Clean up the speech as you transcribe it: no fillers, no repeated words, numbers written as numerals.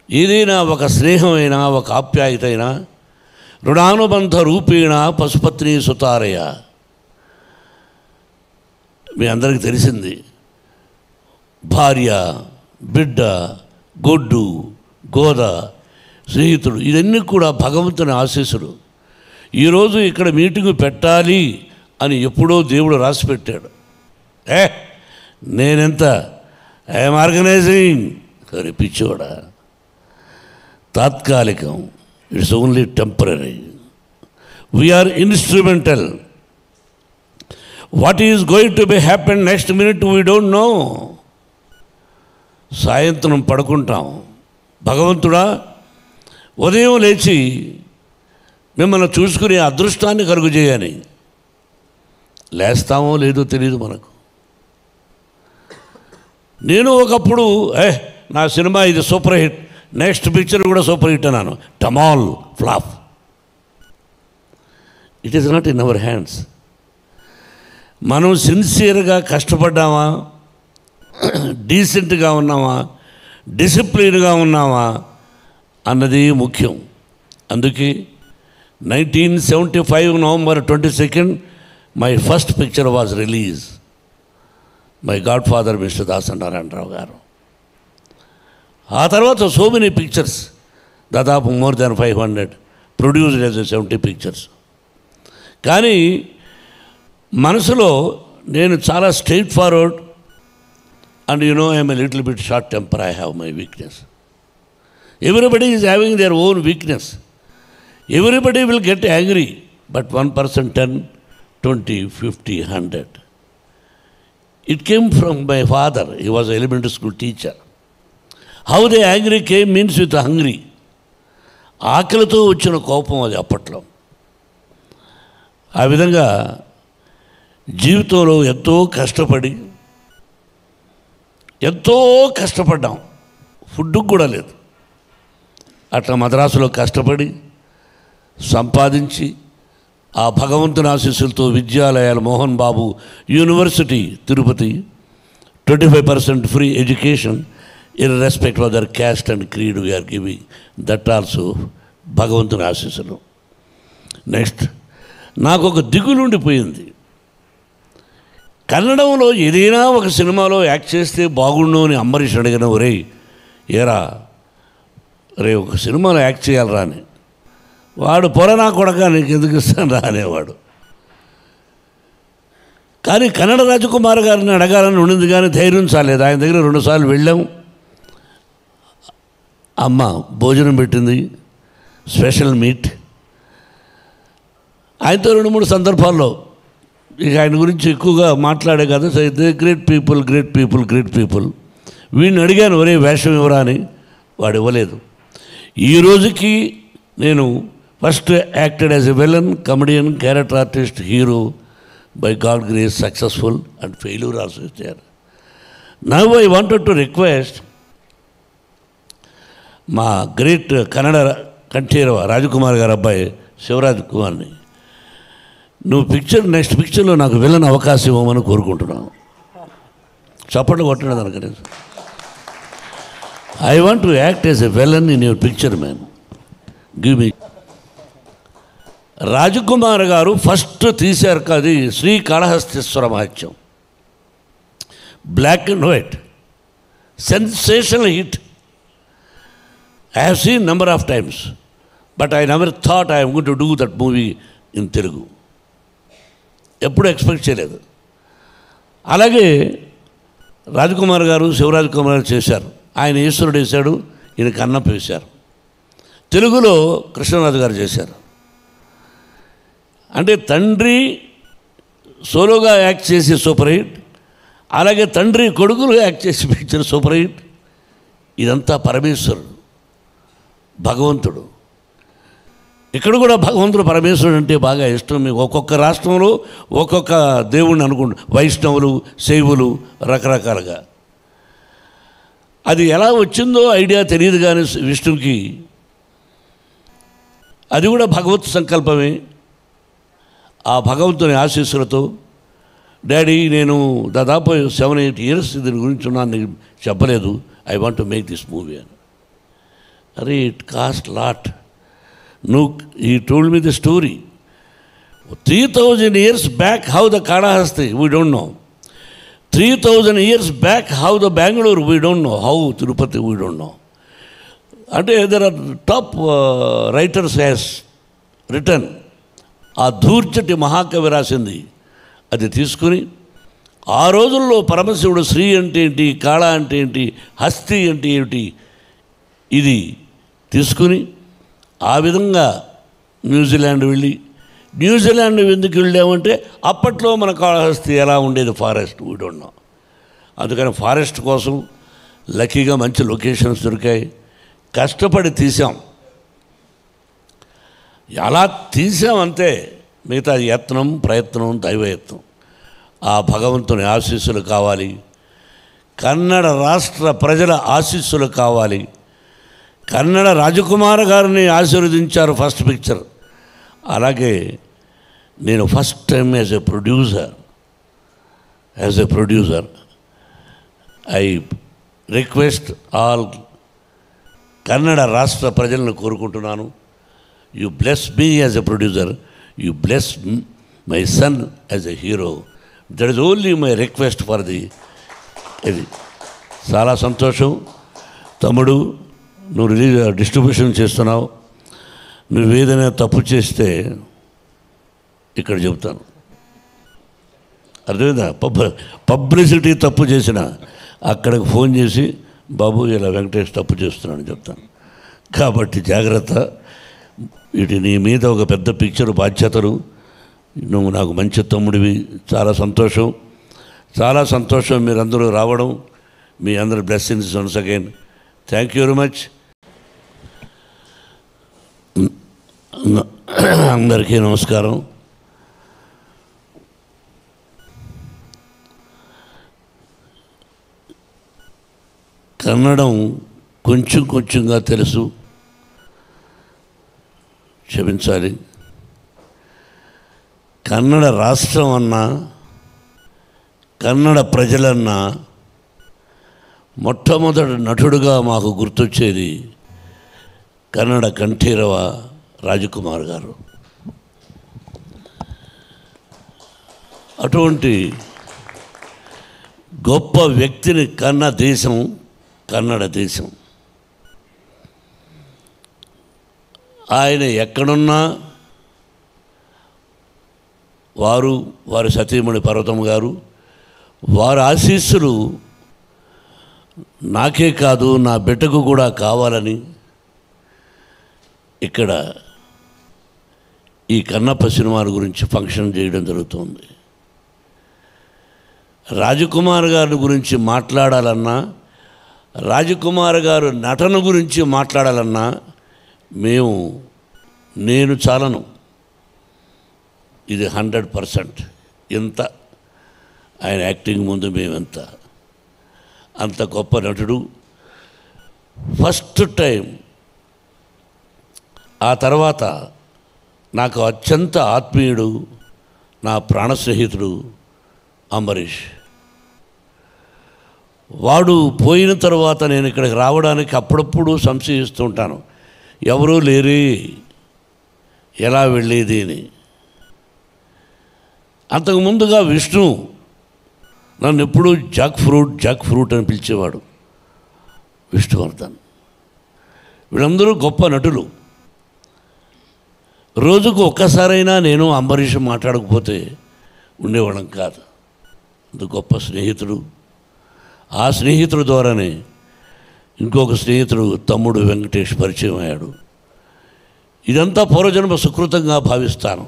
ఏదైనా ఒక స్నేహమైనా ఒక ఆప్యాయత అయినా రుణానుబంధ రూపేణ పశుపత్ని సుతారయ. మీ అందరికీ తెలిసింది, భార్య, బిడ్డ, గొడ్డు, గోద, స్నేహితుడు, ఇవన్నీ కూడా భగవంతుని ఆశీస్సులు. ఈరోజు ఇక్కడ మీటింగు పెట్టాలి అని ఎప్పుడో దేవుడు రాసి పెట్టాడు. నేనెంత ఐఎమ్ ఆర్గనైజింగ్ అని పిచ్చోడా, తాత్కాలికం, it's only temporary. We are instrumental. What is going to be happen next minute we don't know. సాయంత్రం పడుకుంటాం, భగవంతుడా ఉదయం లేచి మిమ్మల్ని చూసుకునే అదృష్టాన్ని కలుగు చేయని. లేస్తామో లేదో తెలియదు మనకు. నేను ఒకప్పుడు నా సినిమా ఇది సూపర్ హిట్, నెక్స్ట్ పిక్చర్ కూడా సూపర్ హిట్ అన్నాను. టమాల్ flop. It is not in our hands. మనం సిన్సియర్గా కష్టపడ్డామా, డీసెంట్గా ఉన్నామా, డిసిప్లిన్గా ఉన్నామా అన్నది ముఖ్యం. అందుకే 1975 November 22 my first picture was release. My godfather mister Dasari Narayana Rao garu. ఆ తర్వాత సో మెనీ పిక్చర్స్, దాదాపు more than 500 produced as 70 pictures. కానీ మనసులో నేను చాలా straightforward, and you know I'm a little bit short temper. I have my weakness. Everybody is having their own weakness. Everybody will get angry, but 1%, 10, 20, 50, 100. It came from my father. He was an elementary school teacher. How the angry came means with hungry. ఆకలితో వచ్చిన కోపం అది అప్పట్లో. ఆ విధంగా జీవితంలో ఎంతో కష్టపడ్డాం. ఫుడ్కు కూడా లేదు. అట్లా మద్రాసులో కష్టపడి సంపాదించి ఆ భగవంతుని ఆశీస్సులతో విద్యాలయాలు, Mohan Babu university Tirupati, 25% free education irrespective of their caste and creed we are giving. That also భగవంతుని ఆశీస్సులు. నెక్స్ట్, నాకు ఒక దిగులుండిపోయింది. కన్నడంలో ఏదైనా ఒక సినిమాలో యాక్ట్ చేస్తే బాగుండు అని అంబరీష్ అడిగిన, ఒరే ఏరా రే ఒక సినిమాలో యాక్ట్ చేయాలరా అని. వాడు పొరనా కొడక నీకు ఎందుకు ఇస్తాను రా అనేవాడు. కానీ కన్నడ రాజకుమార్ గారిని అడగాలని ఉండింది, కానీ ధైర్యం చాలేదు. ఆయన దగ్గర 2 సార్లు వెళ్ళాం. అమ్మ భోజనం పెట్టింది, స్పెషల్ మీట్. ఆయనతో 2-3 సందర్భాల్లో ఇక ఆయన గురించి ఎక్కువగా మాట్లాడే కదా. Great people. వీడిని అడిగాను, ఒరే వేషం ఇవ్వరా అని. వాడు ఇవ్వలేదు. ఈ రోజుకి నేను first acted as a villain, comedian, character artist, hero. By God grace successful and failure also ఇచ్చారు. Now I wanted to request మా గ్రేట్ కన్నడ కంఠీరవ రాజకుమార్ గారు అబ్బాయి శివరాజ్ కుమార్ని, నువ్వు నెక్స్ట్ పిక్చర్లో నాకు విలన్ అవకాశం ఇవ్వమని కోరుకుంటున్నాను. చప్పట్లు కొట్టడం దానికి. I want to act as a villain in your picture man, give me. Rajkumar garu first తీశారు అది Srikalahasteeswara Mahatyam, black and white, sensational hit. I have seen number of times, but I never thought I am going to do that movie in Telugu. ఎప్పుడు expect చేయలేదు. అలాగే రాజకుమార్ గారు, శివరాజ్ కుమార్ చేశారు. ఆయన ఈశ్వరుడు వేశాడు, ఈయన కన్నప్ప వేశారు. తెలుగులో కృష్ణరాజు గారు చేశారు. అంటే తండ్రి సోలోగా యాక్ట్ చేసి సూపర్ హిట్, అలాగే తండ్రి కొడుకులు యాక్ట్ చేసి పిక్చర్ సూపర్ హిట్. ఇదంతా పరమేశ్వరుడు, భగవంతుడు. ఇక్కడ కూడా భగవంతుడు పరమేశ్వరుడు అంటే బాగా ఇష్టం. మీకు ఒక్కొక్క రాష్ట్రంలో ఒక్కొక్క దేవుడిని అనుకుంటు, వైష్ణవులు, శైవులు, రకరకాలుగా. అది ఎలా వచ్చిందో ఐడియా తెలియదు, కానీ విష్ణువుకి అది కూడా భగవత్ సంకల్పమే. ఆ భగవంతుని ఆశీస్సులతో డాడీ నేను దాదాపు 7-8 years దీని గురించి ఉన్నాను, నీకు చెప్పలేదు. I want to make this movie అని. అరే it cost lot. He told me the story. 3,000 years back how the Kadahasti, we don't know. 3,000 years back how the Bangalore, we don't know. How Tirupati, we don't know. And there are top writers has written. ఆ ధూర్చటి మహాకవి రాసింది. అది తీసుకుని ఆ రోజుల్లో పరమశివుడు శ్రీ అంటే ఏంటి, కాళ అంటే ఏంటి, హస్తి అంటే ఏమిటి, ఇది తీసుకుని ఆ విధంగా న్యూజిలాండ్ వెళ్ళి, న్యూజిలాండ్ ఎందుకు వెళ్ళామంటే అప్పట్లో మన కాళహస్తి ఎలా ఉండేది, ఫారెస్ట్, వీ డోంట్ నో. అందుకని ఫారెస్ట్ కోసం లక్కీగా మంచి లొకేషన్స్ దొరికాయి, కష్టపడి తీసాం. ఎలా తీసామంతే, మిగతా యత్నం, ప్రయత్నం, దైవయత్నం. ఆ భగవంతుని ఆశీస్సులు కావాలి, కన్నడ రాష్ట్ర ప్రజల ఆశీస్సులు కావాలి. కన్నడ రాజకుమార్ గారిని ఆశీర్వదించారు ఫస్ట్ పిక్చర్. అలాగే నేను first time as a producer I request all Kannada రాష్ట్ర ప్రజలను కోరుకుంటున్నాను, you bless me as a producer, you bless my son as a hero. That is only my request for the. ఇది చాలా సంతోషం తమ్ముడు, నువ్వు డిస్ట్రిబ్యూషన్ చేస్తున్నావు. నువ్వు ఏదైనా తప్పు చేస్తే ఇక్కడ చెబుతాను, అర్థమైందా? పబ్లిసిటీ తప్పు చేసిన అక్కడికి ఫోన్ చేసి బాబు ఇలా వెంకటేష్ తప్పు చేస్తున్నాను చెప్తాను. కాబట్టి జాగ్రత్త. ఇటు నీ మీద ఒక పెద్ద పిక్చర్ బాధ్యతలు. నువ్వు నాకు మంచి తమ్ముడివి. చాలా సంతోషం, చాలా సంతోషం మీరందరూ రావడం. మీ అందరి blessings once again. Thank you very much. అందరికీ నమస్కారం. కన్నడం కొంచెం కొంచెంగా తెలుసు, క్షమించాలి. కన్నడ రాష్ట్రం అన్నా, కన్నడ ప్రజలన్నా మొట్టమొదటి నటుడుగా మాకు గుర్తొచ్చేది కన్నడ కంఠీరవ రాజకుమార్ గారు. అటువంటి గొప్ప వ్యక్తిని కన్న దేశం కన్నడ దేశం. ఆయన ఎక్కడున్నా వారి సతీమణి పర్వతం గారు, వారి ఆశీస్సులు నాకే కాదు నా బిడ్డకు కూడా కావాలని ఇక్కడ ఈ కన్నప్ప సినిమాల గురించి ఫంక్షన్ చేయడం జరుగుతుంది. రాజకుమార్ గారి గురించి మాట్లాడాలన్నా, రాజకుమార్ గారు నటన గురించి మాట్లాడాలన్నా నేను చాలను. ఇది 100%. ఎంత ఆయన యాక్టింగ్ ముందు మేమెంత, అంత గొప్ప నటుడు. ఫస్ట్ టైం, ఆ తర్వాత నాకు అత్యంత ఆత్మీయుడు, నా ప్రాణ స్నేహితుడు అంబరీష్. వాడు పోయిన తర్వాత నేను ఇక్కడికి రావడానికి అప్పుడప్పుడు సంశయిస్తూ ఉంటాను, ఎవరూ లేరే, ఎలా వెళ్ళేది అని. అంతకుముందుగా విష్ణు నన్ను ఎప్పుడూ జాక్ ఫ్రూట్ అని పిలిచేవాడు, విష్ణువర్ధన్. వీళ్ళందరూ గొప్ప నటులు. రోజుకు ఒక్కసారైనా నేను అంబరీష్ మాట్లాడకపోతే ఉండేవాళ్ళం కాదు. అంత గొప్ప స్నేహితుడు. ఆ స్నేహితుడు ద్వారానే ఇంకొక స్నేహితుడు తమ్ముడు వెంకటేష్ పరిచయం అయ్యాడు. ఇదంతా పూర్వజన్మ సుకృతంగా భావిస్తాను.